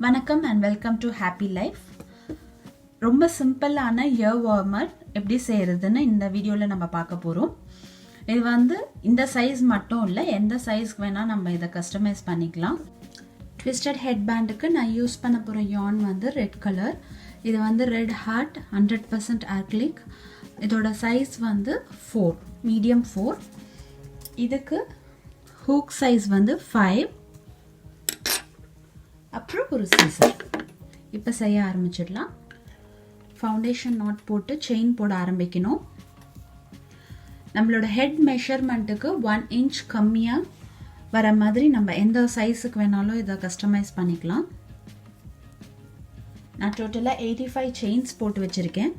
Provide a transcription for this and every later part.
வணக்கம் and welcome to happy life. ரொம்ப சிம்பிளான இயர் வார்மர் எப்படி செய்யறதுன்னு இந்த வீடியோல நம்ம பார்க்க போறோம். இது வந்து இந்த சைஸ் மட்டும் இல்ல, எந்த சைஸ்க்கு வேணா நம்ம இத கஸ்டமைஸ் பண்ணிக்கலாம். ட்விஸ்டட் ஹெட்பேண்டுக்கு நான் யூஸ் பண்ண போற yarn வந்து ரெட் கலர். இது வந்து ரெட் ஹார்ட் 100% acrylic. இதோட சைஸ் வந்து 4, மீடியம் 4. இதுக்கு ஹூக் சைஸ் வந்து 5. அப்புறம் ஒரு சீசர். இப்போ செய்ய ஆரம்பிச்சிடலாம். ஃபவுண்டேஷன் நாட் போட்டு செயின் போட ஆரம்பிக்கணும். நம்மளோட ஹெட் மெஷர்மெண்ட்டுக்கு 1 இன்ச் கம்மியாக வர மாதிரி நம்ம எந்த சைஸுக்கு வேணாலும் இதை கஸ்டமைஸ் பண்ணிக்கலாம். நான் டோட்டலாக 85 செயின்ஸ் போட்டு வச்சுருக்கேன்.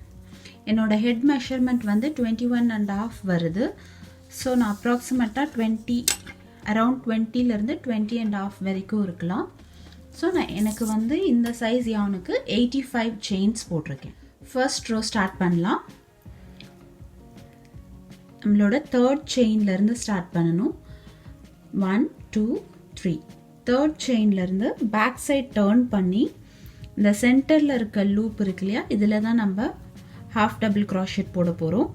என்னோட ஹெட் மெஷர்மெண்ட் வந்து 21.5 வருது. ஸோ நான் அப்ராக்சிமேட்டாக அரவுண்ட் 20லேருந்து 20.5 வரைக்கும் இருக்கலாம். ஸோ நான் எனக்கு வந்து இந்த சைஸ் யானுக்கு 85 செயின்ஸ் போட்டிருக்கேன். ஃபர்ஸ்ட் ரோ ஸ்டார்ட் பண்ணலாம். நம்மளோட தேர்ட் செயின்லேருந்து ஸ்டார்ட் பண்ணணும். 1 2 3 தேர்ட் செயின்லேருந்து பேக் சைட் டர்ன் பண்ணி இந்த சென்டரில் இருக்க லூப் இருக்கு இல்லையா, இதில் தான் நம்ம ஹாஃப் டபுள் க்ராஷெட் போட போகிறோம்.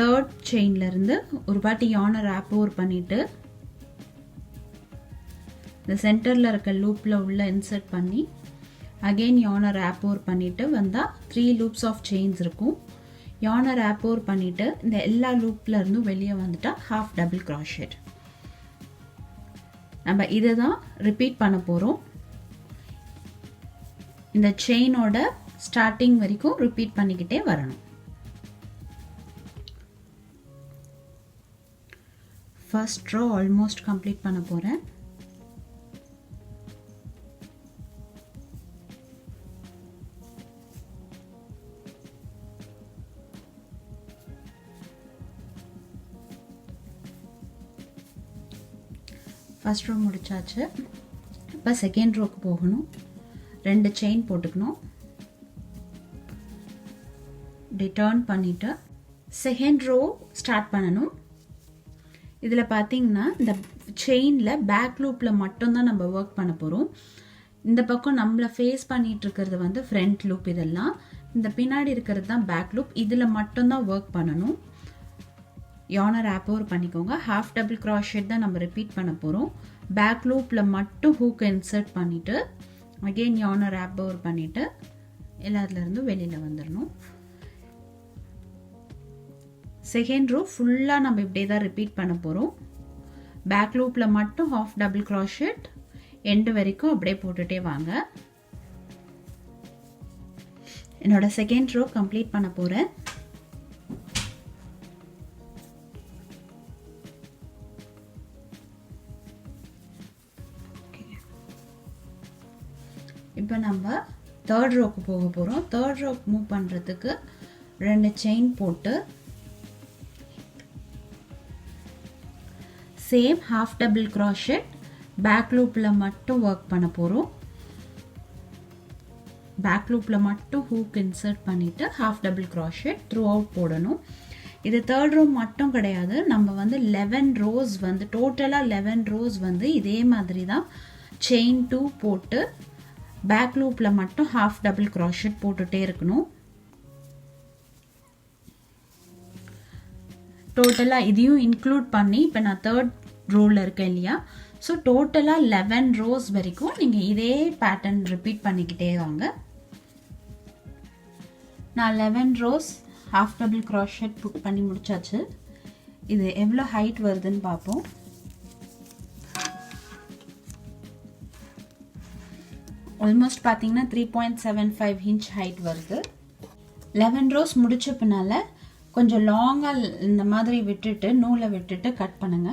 தேர்ட் செயின்லேருந்து ஒரு வாட்டி யானை ரேப் ஓவர் பண்ணிவிட்டு இந்த சென்டரில் இருக்க லூப்பில் உள்ள இன்சர்ட் பண்ணி அகெயின் யானை ரேப் ஓவர் பண்ணிவிட்டு வந்தால் 3 லூப்ஸ் ஆஃப் செயின்ஸ் இருக்கும். யானை ரேப் ஓவர் பண்ணிவிட்டு இந்த எல்லா லூப்பில் இருந்தும் வெளியே வந்துட்டா ஹாஃப் டபுள் க்ராஷெட். நம்ம இதை தான் ரிப்பீட் பண்ண போகிறோம். இந்த செயினோட ஸ்டார்டிங் வரைக்கும் ரிப்பீட் பண்ணிக்கிட்டே வரணும். ஃபர்ஸ்ட் ரோ ஆல்மோஸ்ட் கம்ப்ளீட் பண்ண போகிறேன். ஃபர்ஸ்ட் ரோ முடிச்சாச்சு. இப்போ செகண்ட் ரோக்கு போகணும். 2 செயின் போட்டுக்கணும். இப்படி டர்ன் பண்ணிவிட்டு செகண்ட் ரோ ஸ்டார்ட் பண்ணணும். இதில் பார்த்தீங்கன்னா இந்த செயினில் பேக் லூப்பில் மட்டும்தான் நம்ம ஒர்க் பண்ண போகிறோம். இந்த பக்கம் நம்மளை ஃபேஸ் பண்ணிகிட்டு இருக்கிறது வந்து ஃப்ரண்ட் லூப். இதெல்லாம் இந்த பின்னாடி இருக்கிறது தான் பேக் லூப். இதில் மட்டும்தான் ஒர்க் பண்ணணும். யானை ரேப் ஓவர் பண்ணிக்கோங்க. ஹாஃப் டபுள் க்ராஷெட் தான் நம்ம ரிப்பீட் பண்ண போகிறோம். பேக் லூப்பில் மட்டும் ஹூக் இன்சர்ட் பண்ணிவிட்டு அகெயின் யானை ரேப் ஓவர் பண்ணிவிட்டு எல்லாத்துலேருந்தும் வெளியில் வந்துடணும். செகண்ட் ரோ ஃபுல்லாக நம்ம இப்படியே தான் ரிப்பீட் பண்ண போகிறோம். பேக் லூப்பில் மட்டும் ஹாஃப் டபுள் க்ராஷெட் எண்டு வரைக்கும் அப்படியே போட்டுகிட்டே வாங்க. என்னோட செகண்ட் ரோ கம்ப்ளீட் பண்ண போகிறேன். இப்போ நம்ம தேர்ட் ரோக்கு போக போகிறோம். தேர்ட் ரோக்கு மூவ் பண்ணுறதுக்கு 2 செயின் போட்டு same half double crochet back லூப்பில் மட்டும் ஒர்க் பண்ண போகிறோம். பேக் லூப்பில் மட்டும் ஹூக் இன்சர்ட் பண்ணிவிட்டு half double crochet through out போடணும். இது தேர்ட் ரோ மட்டும் கிடையாது, நம்ம வந்து 11 ரோஸ் வந்து டோட்டலாக 11 ரோஸ் வந்து இதே மாதிரி தான் செயின் 2 போட்டு பேக் லூப்பில் மட்டும் ஹாஃப் டபுள் க்ராஷெட் போட்டுகிட்டே இருக்கணும். டோட்டலாக இதையும் இன்க்ளூட் பண்ணி இப்போ நான் தேர்ட் ரோவில் இருக்கேன் இல்லையா, ஸோ டோட்டலாக 11 ரோஸ் வரைக்கும் நீங்கள் இதே பேட்டர்ன் ரிப்பீட் பண்ணிக்கிட்டே வாங்க. நான் 11 rose half double crochet book பண்ணி முடிச்சாச்சு. இது எவ்வளோ ஹைட் வருதுன்னு பார்ப்போம். ஆல்மோஸ்ட் பார்த்தீங்கன்னா 3.75 இன்ச் ஹைட் வருது. 11 ரோஸ் முடிச்ச பின்னால கொஞ்சம் லாங்காக இந்த மாதிரி விட்டுட்டு நூலை விட்டுட்டு கட் பண்ணுங்க.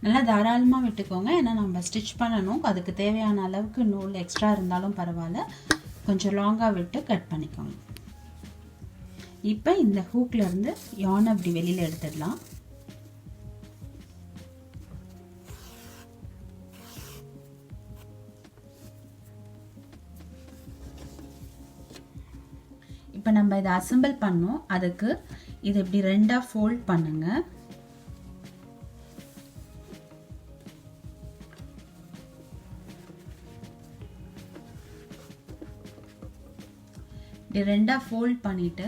நல்லா தாராளமாக விட்டுக்கோங்க, ஏன்னா நம்ம ஸ்டிச் பண்ணணும். அதுக்கு தேவையான அளவுக்கு நூல் எக்ஸ்ட்ரா இருந்தாலும் பரவாயில்ல, கொஞ்சம் லாங்காக விட்டு கட் பண்ணிக்கோங்க. இப்போ இந்த ஹூக்கில் இருந்து யானை அப்படி வெளியில் எடுத்துடலாம். இப்போ நம்ம இதை அசெம்பிள் பண்ணோம். அதுக்கு இதை இப்படி 2ஆக ஃபோல்ட் பண்ணுங்க. இப்படி ரெண்டாக ஃபோல்ட் பண்ணிவிட்டு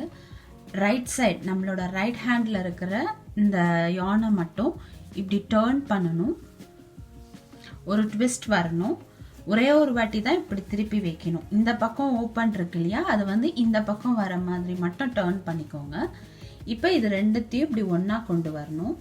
ரைட் சைட் நம்மளோட ரைட் ஹேண்டில் இருக்கிற இந்த யானை மட்டும் இப்படி டர்ன் பண்ணணும். ஒரு ட்விஸ்ட் வரணும். ஒரே ஒரு வாட்டி தான் இப்படி திருப்பி வைக்கணும். இந்த பக்கம் ஓப்பன் இருக்கு இல்லையா, அது வந்து இந்த பக்கம் வர மாதிரி மட்டும் டர்ன் பண்ணிக்கோங்க. இப்போ இது ரெண்டுத்தையும் இப்படி ஒன்றா கொண்டு வரணும்.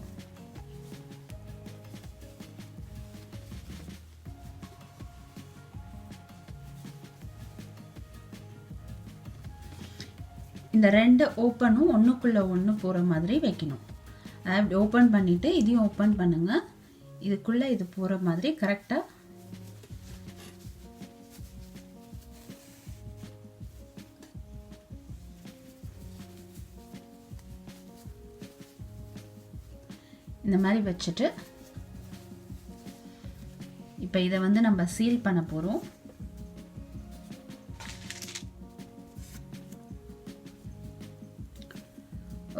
இந்த ரெண்டு ஓப்பனும் ஒன்றுக்குள்ளே ஒன்று போகிற மாதிரி வைக்கணும். அப்படி ஓப்பன் பண்ணிவிட்டு இதையும் ஓப்பன் பண்ணுங்க. இதுக்குள்ளே இது போகிற மாதிரி கரெக்டாக இந்த மாதிரி வச்சுட்டு இப்போ இதை வந்து நம்ம சீல் பண்ண போகிறோம்.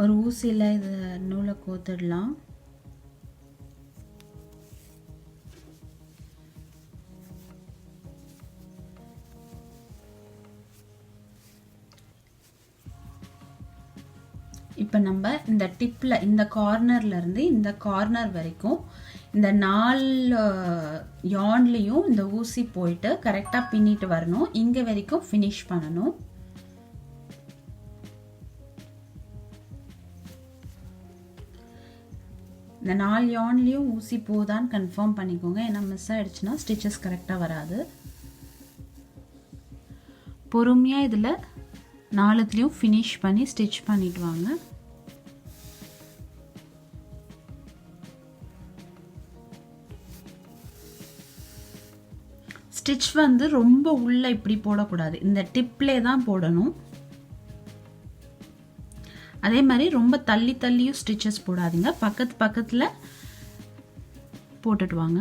ஒரு ஊசியில் இது நூலை கோத்துடலாம். இப்போ நம்ம இந்த டிப்பில் இந்த கார்னர்லேருந்து இந்த கார்னர் வரைக்கும் இந்த 4 யான்லேயும் இந்த ஊசி போயிட்டு கரெக்டாக பின்னிட்டு வரணும். இங்கே வரைக்கும் ஃபினிஷ் பண்ணணும். இந்த 4 யான்லேயும் ஊசி போதான்னு கன்ஃபார்ம் பண்ணிக்கோங்க. ஏன்னா மிஸ் ஆகிடுச்சுன்னா ஸ்டிச்சஸ் கரெக்டாக வராது. பொறுமையாக இதில் 4த்துலேயும் ஃபினிஷ் பண்ணி ஸ்டிச் பண்ணிட்டு வாங்க. ஸ்டிச் வந்து ரொம்ப உள்ள இப்படி போடக்கூடாது, இந்த டிப்லே தான் போடணும். அதே மாதிரி ரொம்ப தள்ளி தள்ளியும் ஸ்டிச்சஸ் போடாதீங்க, பக்கத்தில் போட்டுட்டு வாங்க.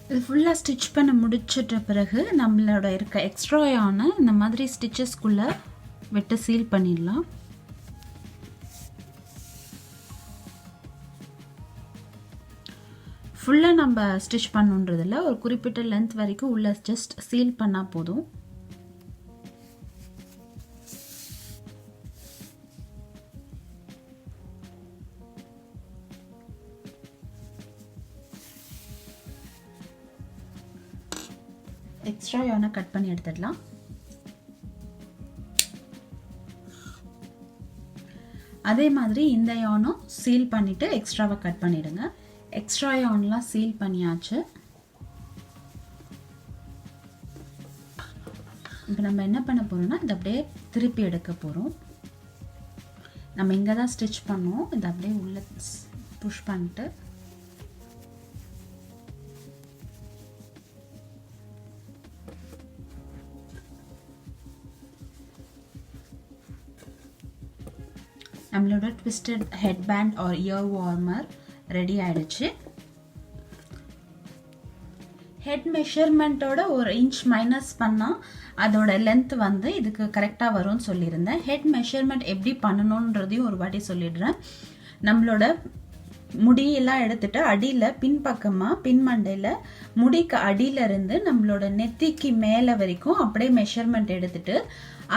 இது ஃபுல்லாக ஸ்டிச் பண்ண முடிச்சிட்ட பிறகு நம்மளோட இருக்க எக்ஸ்ட்ராயான இந்த மாதிரி ஸ்டிச்சஸ்குள்ளே விட்டு சீல் பண்ணிடலாம். ஃபுல்லாக நம்ம ஸ்டிச் பண்ணுன்றதில்ல, ஒரு குறிப்பிட்ட லென்த் வரைக்கும் உள்ள ஜஸ்ட் சீல் பண்ணால் போதும். எக்ஸ்ட்ரா யானை கட் பண்ணி எடுத்துடலாம். அதே மாதிரி இந்த யானும் சீல் பண்ணிவிட்டு எக்ஸ்ட்ராவை கட் பண்ணிவிடுங்க. எக்ஸ்ட்ரா யான்லாம் சீல் பண்ணியாச்சு. இப்போ நம்ம என்ன பண்ண போகிறோம்னா இதை அப்படியே திருப்பி எடுக்க போகிறோம். நம்ம இங்கே தான் ஸ்டிச் பண்ணோம், இதை அப்படியே உள்ளே புஷ் பண்ணிட்டு நம்மளோட twisted headband or ear warmer ready ஆயிடுச்சு. ஹெட் மெஷர்மெண்ட்டோட 1 இன்ச் மைனஸ் பண்ணால் அதோட லென்த் வந்து இதுக்கு கரெக்டாக வரும்னு சொல்லியிருந்தேன். ஹெட் மெஷர்மெண்ட் எப்படி பண்ணணுன்றதையும் ஒரு வாட்டி சொல்லிடுறேன். நம்மளோட முடியெல்லாம் எடுத்துட்டு அடியில் பின்பக்கமாக பின்மண்டையில் முடிக்கு அடியிலிருந்து நம்மளோட நெத்திக்கு மேலே வரைக்கும் அப்படியே மெஷர்மெண்ட் எடுத்துட்டு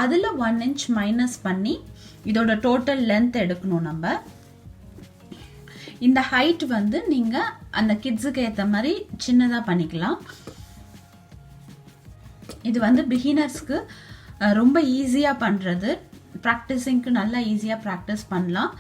அதில் 1 இன்ச் மைனஸ் பண்ணி இதோட டோட்டல் லென்த் எடுக்கணும். நம்ம இந்த ஹைட் வந்து நீங்கள் அந்த கிட்ஸுக்கு ஏற்ற மாதிரி சின்னதாக பண்ணிக்கலாம். இது வந்து பிகினர்ஸ்க்கு ரொம்ப ஈஸியாக பண்ணுறது, ப்ராக்டிஸிங்க்கு நல்லா ஈஸியாக ப்ராக்டிஸ் பண்ணலாம்.